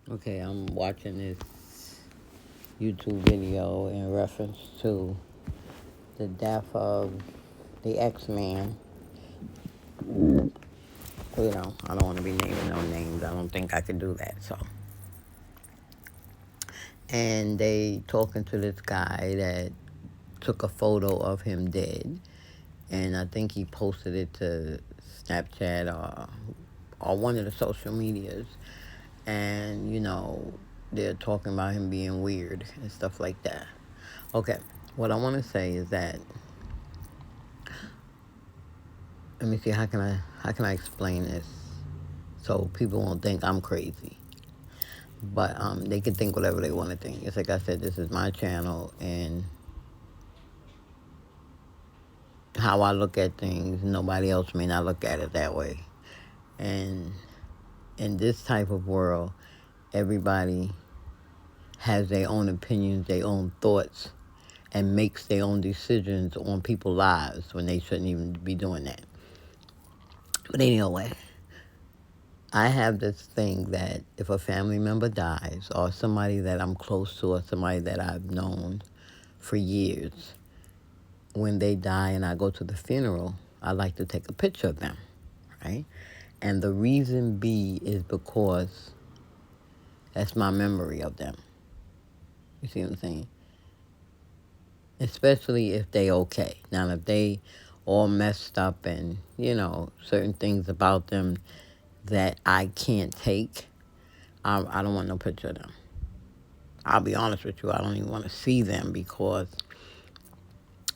Okay, I'm watching this YouTube video in reference to the death of the X-Man. I don't want to be naming no names. I don't think I could do that. And they talking to this guy that took a photo of him dead, and I think he posted it to Snapchat or one of the social medias, and they're talking about him being weird and stuff like that. Okay, what I want to say is that, let me see, how can I explain this so people won't think I'm crazy. But they can think whatever they want to think. It's like I said, this is my channel, and how I look at things, nobody else may not look at it that way. And in this type of world, everybody has their own opinions, their own thoughts, and makes their own decisions on people's lives when they shouldn't even be doing that. But anyway, I have this thing that if a family member dies, or somebody that I'm close to, or somebody that I've known for years, when they die and I go to the funeral, I like to take a picture of them, right? And the reason be is because that's my memory of them. You see what I'm saying? Especially if they okay. Now, if they all messed up and, certain things about them that I can't take, I don't want no picture of them. I'll be honest with you, I don't even want to see them because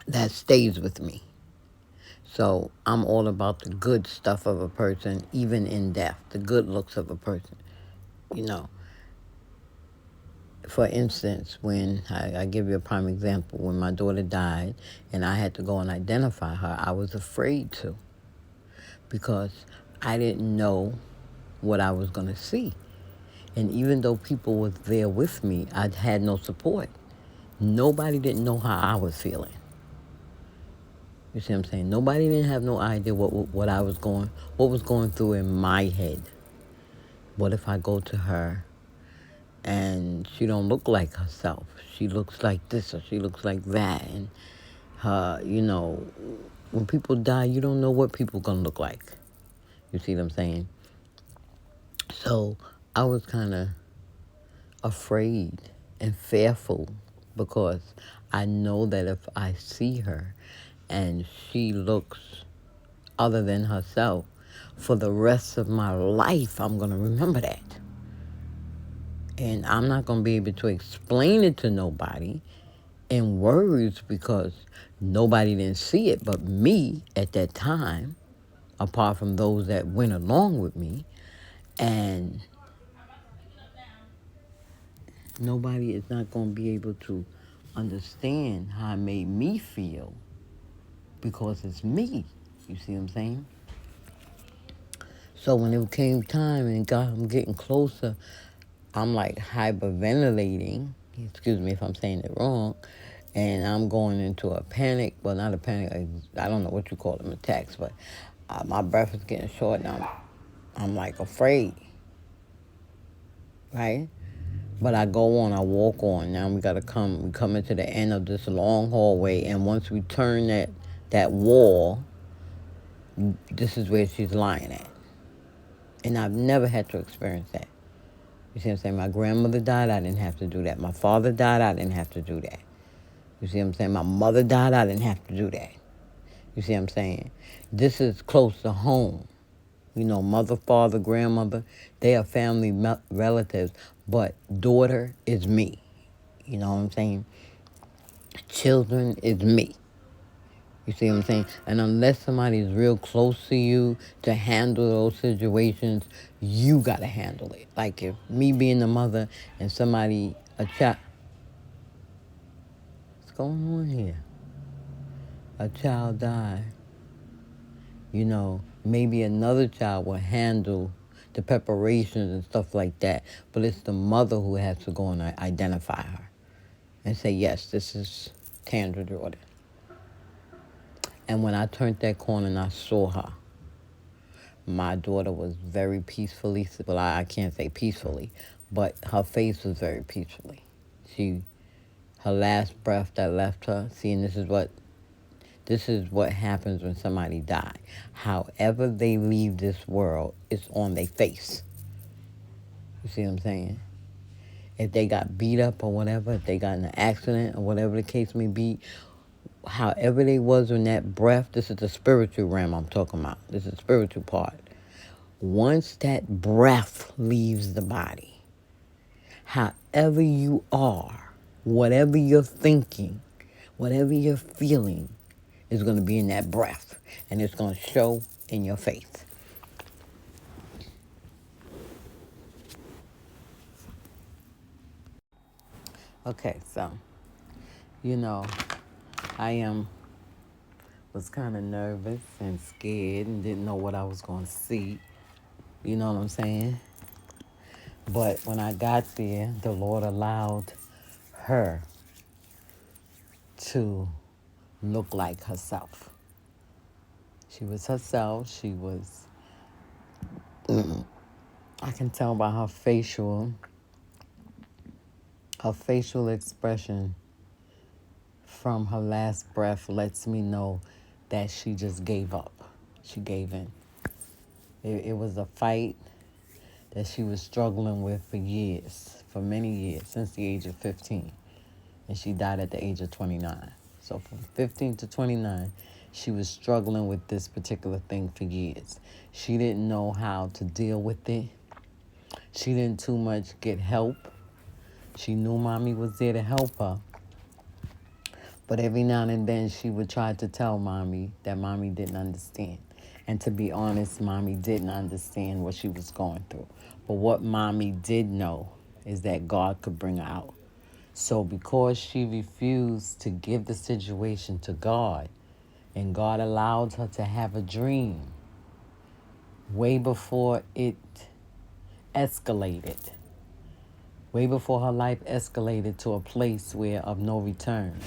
that stays with me. So I'm all about the good stuff of a person, even in death, the good looks of a person. You know, for instance, when I give you a prime example, when my daughter died and I had to go and identify her, I was afraid to because I didn't know what I was going to see. And even though people was there with me, I had no support. Nobody didn't know how I was feeling. You see what I'm saying? Nobody didn't have no idea what was going through in my head. What if I go to her and she don't look like herself? She looks like this or she looks like that. And when people die, you don't know what people gonna look like. You see what I'm saying? So I was kind of afraid and fearful because I know that if I see her and she looks other than herself, for the rest of my life, I'm going to remember that. And I'm not going to be able to explain it to nobody in words because nobody didn't see it but me at that time, apart from those that went along with me. And nobody is not going to be able to understand how it made me feel because it's me. You see what I'm saying? So when it came time and I'm getting closer, I'm like hyperventilating. Excuse me if I'm saying it wrong. And I'm going into a panic. Well, not a panic. I don't know what you call them, attacks. But my breath is getting short and I'm like afraid. Right? But I go on, I walk on. Now we come into the end of this long hallway, and once we turn that wall, this is where she's lying at. And I've never had to experience that. You see what I'm saying? My grandmother died, I didn't have to do that. My father died, I didn't have to do that. You see what I'm saying? My mother died, I didn't have to do that. You see what I'm saying? This is close to home. Mother, father, grandmother, they are family relatives, but daughter is me. You know what I'm saying? Children is me. You see what I'm saying? And unless somebody is real close to you to handle those situations, you got to handle it. Like if me being the mother and somebody, a child, what's going on here? A child died, maybe another child will handle the preparations and stuff like that. But it's the mother who has to go and identify her and say, yes, this is Tandra Jordan. And when I turned that corner and I saw her, my daughter was very peacefully, well, I can't say peacefully, but her face was very peacefully. Her last breath that left her, see, and this is what happens when somebody dies. However they leave this world, it's on their face. You see what I'm saying? If they got beat up or whatever, if they got in an accident or whatever the case may be, however they was in that breath, this is the spiritual realm I'm talking about. This is the spiritual part. Once that breath leaves the body, however you are, whatever you're thinking, whatever you're feeling is going to be in that breath. And it's going to show in your face. Okay, so, you know, I was kind of nervous and scared and didn't know what I was going to see. You know what I'm saying? But when I got there, the Lord allowed her to look like herself. She was herself. She was, I can tell by her facial expression from her last breath lets me know that she just gave up. She gave in. It was a fight that she was struggling with for years, for many years, since the age of 15. And she died at the age of 29. So from 15 to 29, she was struggling with this particular thing for years. She didn't know how to deal with it. She didn't too much get help. She knew mommy was there to help her. But every now and then she would try to tell mommy that mommy didn't understand. And to be honest, mommy didn't understand what she was going through. But what mommy did know is that God could bring her out. So because she refused to give the situation to God, and God allowed her to have a dream way before it escalated, way before her life escalated to a place where of no return.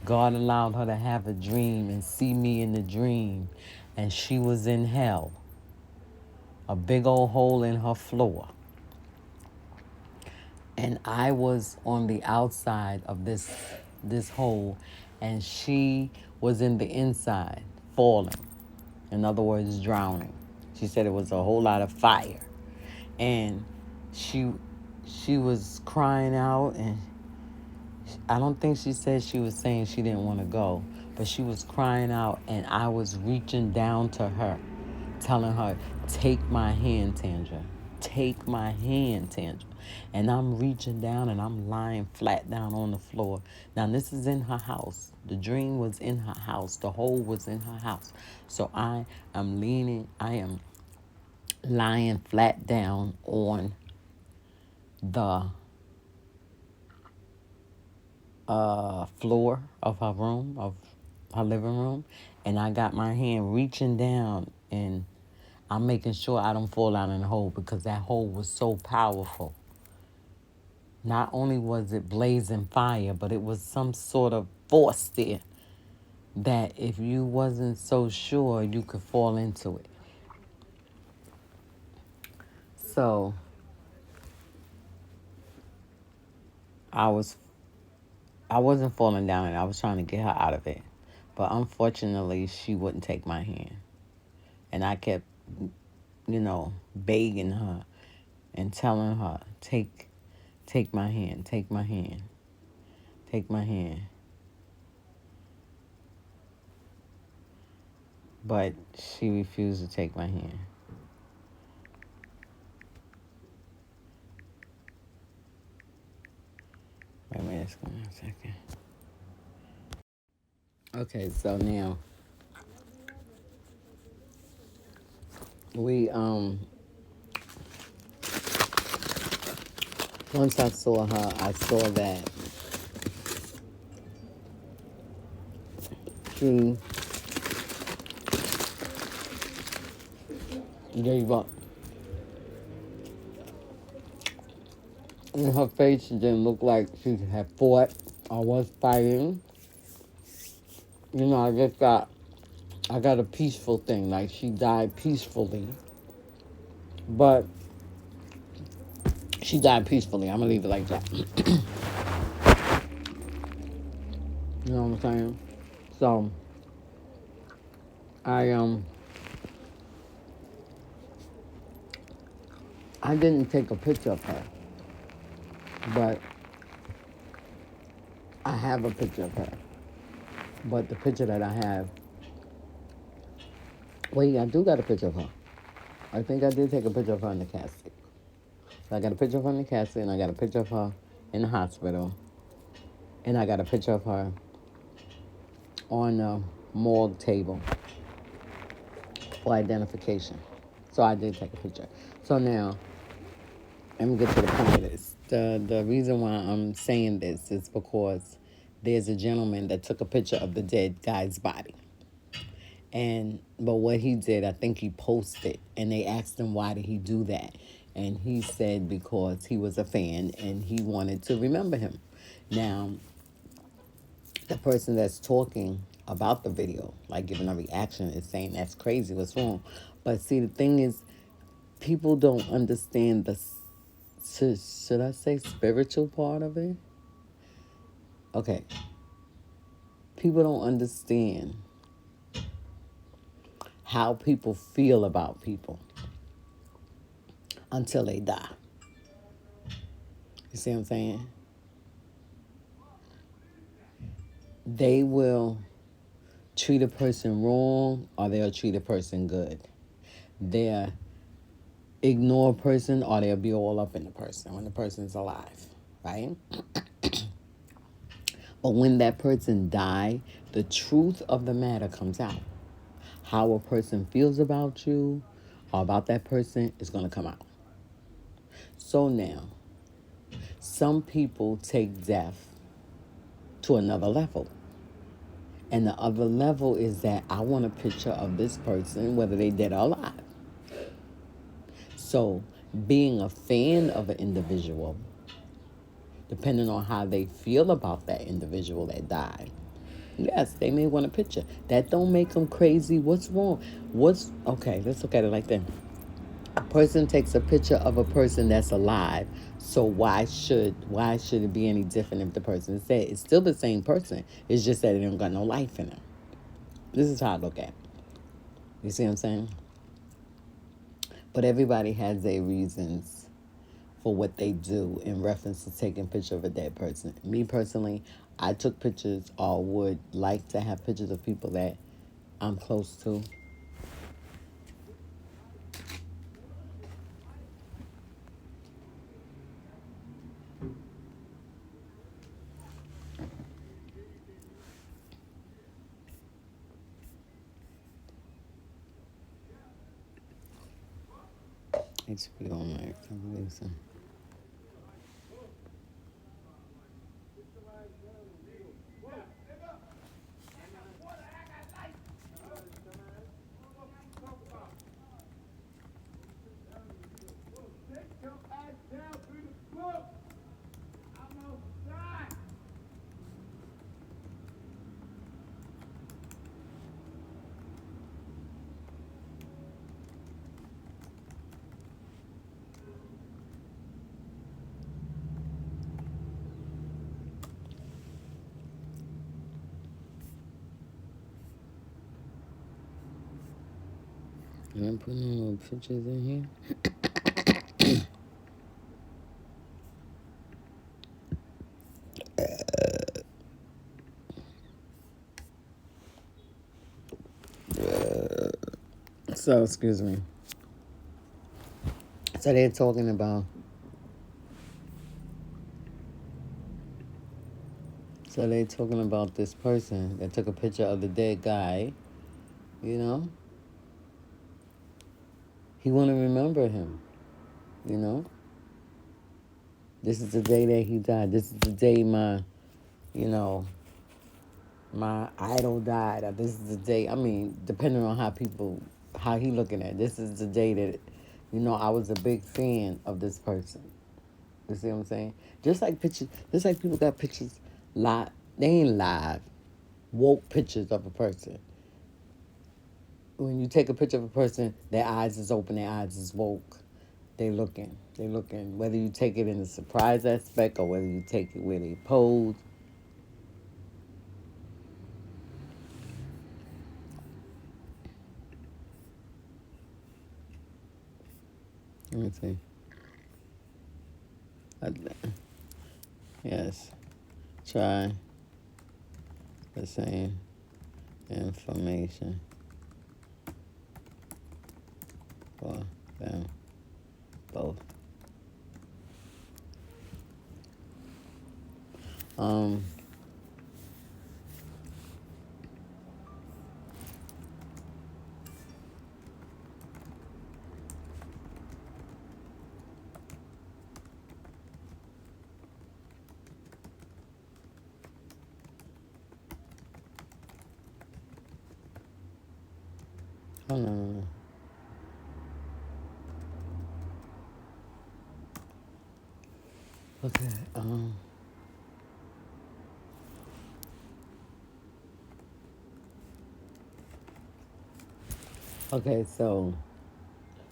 God allowed her to have a dream and see me in the dream, and she was in hell, a big old hole in her floor. And I was on the outside of this hole, and she was in the inside, falling. In other words, drowning. She said it was a whole lot of fire. And she was crying out, and I don't think she said she was saying she didn't want to go, but she was crying out, and I was reaching down to her, telling her, take my hand, Tandra. Take my hand, Tandra. And I'm reaching down and I'm lying flat down on the floor. Now, this is in her house. The dream was in her house. The hole was in her house. So I am lying flat down on the floor of her room, of her living room. And I got my hand reaching down, and I'm making sure I don't fall out in the hole, because that hole was so powerful. Not only was it blazing fire, but it was some sort of force there that if you wasn't so sure, you could fall into it. So I wasn't falling down, and I was trying to get her out of it. But unfortunately, she wouldn't take my hand. And I kept, begging her and telling her, take my hand, take my hand, take my hand. But she refused to take my hand. Wait a minute, hold on a second. Okay, so now we once I saw her, I saw that she gave up. And her face didn't look like she had fought or was fighting. I got a peaceful thing, like she died peacefully. But She died peacefully. I'm gonna leave it like that. You know what I'm saying? So I I didn't take a picture of her, but I have a picture of her. But the picture that I have, wait, I do got a picture of her. I think I did take a picture of her in the casket. So I got a picture of her in the casket, and I got a picture of her in the hospital, and I got a picture of her on the morgue table for identification. So I did take a picture. So now, let me get to the point of this. The reason why I'm saying this is because there's a gentleman that took a picture of the dead guy's body. But what he did, I think he posted, and they asked him why did he do that, and he said because he was a fan and he wanted to remember him. Now, the person that's talking about the video, like giving a reaction, is saying that's crazy. What's wrong? But see, the thing is, people don't understand the should I say spiritual part of it? Okay, people don't understand how people feel about people until they die. You see what I'm saying? They will treat a person wrong or they'll treat a person good. They'll ignore a person or they'll be all up in the person when the person's alive, right? But when that person dies, the truth of the matter comes out. How a person feels about you or about that person is going to come out. So now, some people take death to another level. And the other level is that I want a picture of this person, whether they dead or alive. So being a fan of an individual, depending on how they feel about that individual that died, yes, they may want a picture. That don't make them crazy. What's wrong? Okay, let's look at it like that. A person takes a picture of a person that's alive. So why should it be any different if the person is dead? It's still the same person. It's just that it don't got no life in them. This is how I look at it. You see what I'm saying? But everybody has their reasons for what they do in reference to taking a picture of a dead person. Me personally, I took pictures or would like to have pictures of people that I'm close to. HBO Max, I believe so. And I'm putting little pictures in here. So, excuse me. So they're talking about. So they're talking about this person that took a picture of the dead guy. You know, he want to remember him. You know, this is the day that he died. This is the day you know, my idol died. Or this is the day. I mean, depending on how he looking at it, this is the day that, I was a big fan of this person. You see what I'm saying? Just like people got pictures live. They ain't live, woke pictures of a person. When you take a picture of a person, their eyes is open, their eyes is woke. They looking. They looking, whether you take it in the surprise aspect or whether you take it where they pose. Let me see. Yes. Try the same information for them both. Um, hold on. Okay. Okay, so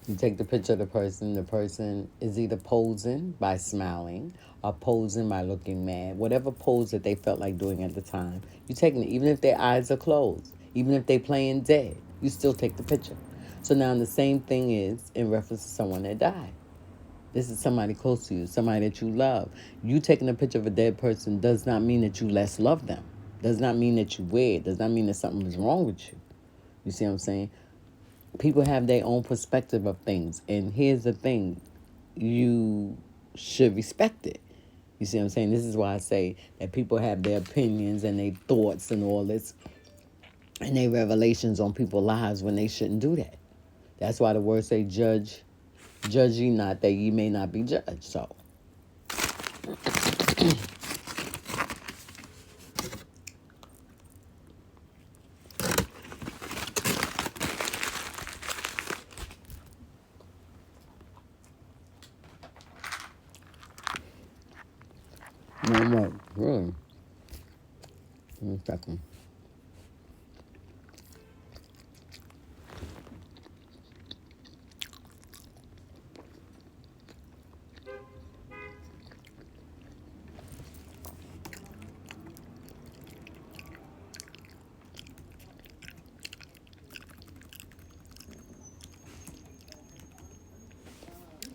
you take the picture of the person. The person is either posing by smiling or posing by looking mad. Whatever pose that they felt like doing at the time. You taking it, even if their eyes are closed, even if they playing dead, you still take the picture. So now the same thing is in reference to someone that died. This is somebody close to you, somebody that you love. You taking a picture of a dead person does not mean that you less love them. Does not mean that you weird. Does not mean that something is wrong with you. You see what I'm saying? People have their own perspective of things. And here's the thing. You should respect it. You see what I'm saying? This is why I say that people have their opinions and their thoughts and all this and their revelations on people's lives when they shouldn't do that. That's why the words say judge ye not that ye may not be judged. So one more. Really? 1 second.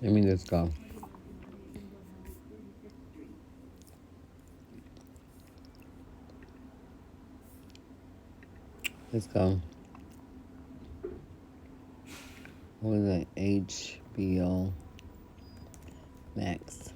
Let me just go. Let's go. What was it? HBO Max.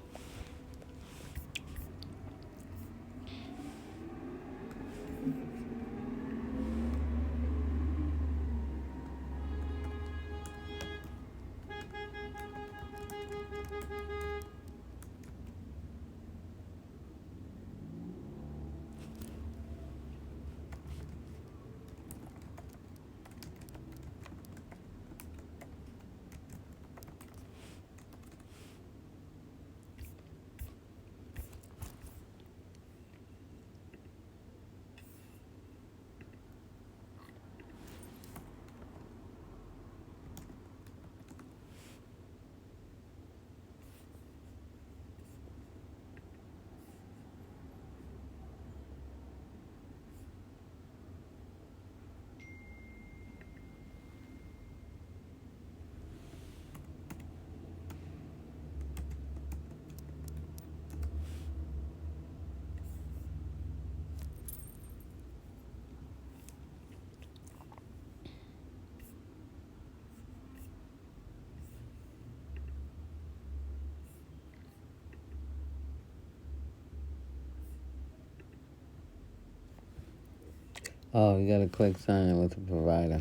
Oh, you gotta click sign in with the provider.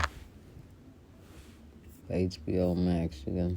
HBO Max, you got.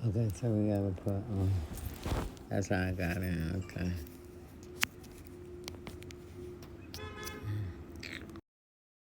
Okay, so we gotta put, that's how I got in, okay.